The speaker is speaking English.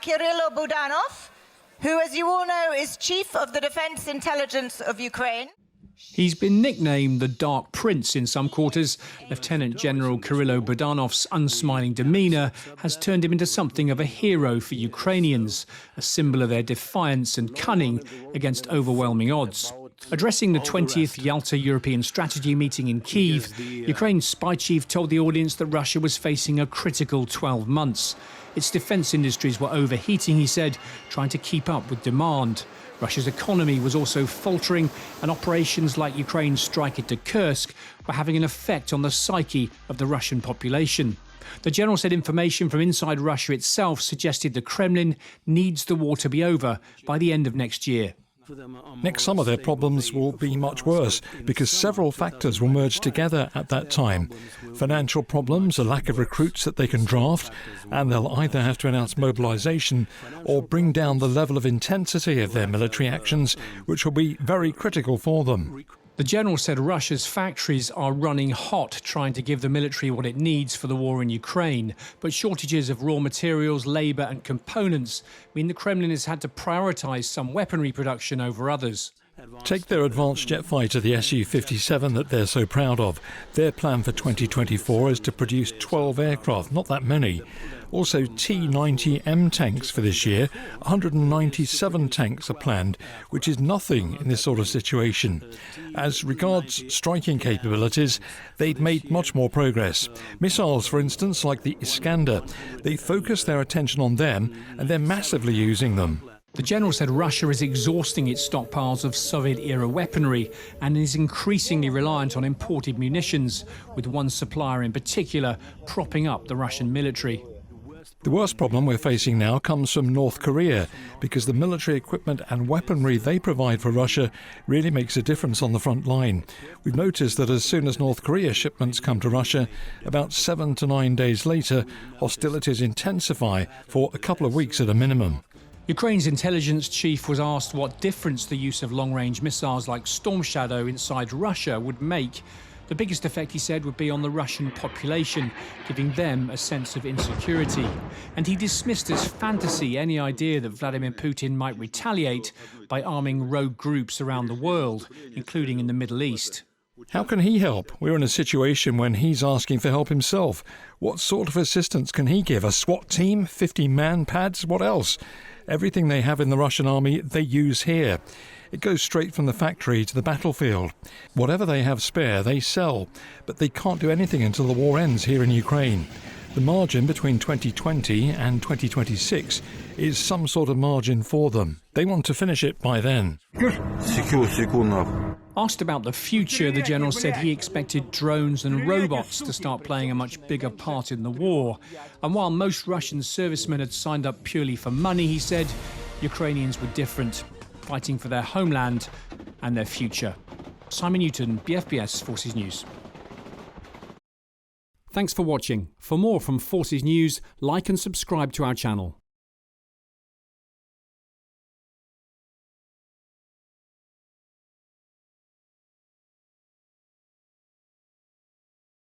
Kyrylo Budanov, who, as you all know, is chief of the defense intelligence of Ukraine. He's been nicknamed the Dark Prince in some quarters. Lieutenant General Kyrylo Budanov's unsmiling demeanour has turned him into something of a hero for Ukrainians, a symbol of their defiance and cunning against overwhelming odds. Addressing the 20th Yalta European Strategy meeting in Kyiv, Ukraine's spy chief told the audience that Russia was facing a critical 12 months. Its defence industries were overheating, he said, trying to keep up with demand. Russia's economy was also faltering, and operations like Ukraine's strike into Kursk were having an effect on the psyche of the Russian population. The general said information from inside Russia itself suggested the Kremlin needs the war to be over by the end of next year. Next summer their problems will be much worse because several factors will merge together at that time. Financial problems, a lack of recruits that they can draft, and they'll either have to announce mobilisation or bring down the level of intensity of their military actions, which will be very critical for them. The general said Russia's factories are running hot, trying to give the military what it needs for the war in Ukraine. But shortages of raw materials, labour and components mean the Kremlin has had to prioritise some weaponry production over others. Take their advanced jet fighter, the Su-57, that they're so proud of. Their plan for 2024 is to produce 12 aircraft, not that many. Also T-90M tanks for this year. 197 tanks are planned, which is nothing in this sort of situation. As regards striking capabilities, they've made much more progress. Missiles, for instance, like the Iskander, they focus their attention on them and they're massively using them. The general said Russia is exhausting its stockpiles of Soviet-era weaponry and is increasingly reliant on imported munitions, with one supplier in particular propping up the Russian military. The worst problem we're facing now comes from North Korea, because the military equipment and weaponry they provide for Russia really makes a difference on the front line. We've noticed that as soon as North Korea shipments come to Russia, about 7 to 9 days later, hostilities intensify for a couple of weeks at a minimum. Ukraine's intelligence chief was asked what difference the use of long-range missiles like Storm Shadow inside Russia would make. The biggest effect, he said, would be on the Russian population, giving them a sense of insecurity. And he dismissed as fantasy any idea that Vladimir Putin might retaliate by arming rogue groups around the world, including in the Middle East. How can he help? We're in a situation when he's asking for help himself. What sort of assistance can he give? A SWAT team? 50 man-pads? What else? Everything they have in the Russian army, they use here. It goes straight from the factory to the battlefield. Whatever they have spare, they sell. But they can't do anything until the war ends here in Ukraine. The margin between 2020 and 2026 is some sort of margin for them. They want to finish it by then. Asked about the future, the general said he expected drones and robots to start playing a much bigger part in the war. And while most Russian servicemen had signed up purely for money, he said Ukrainians were different, fighting for their homeland and their future. Simon Newton, BFBS Forces News. Thanks for watching. For more from Forces News, like and subscribe to our channel.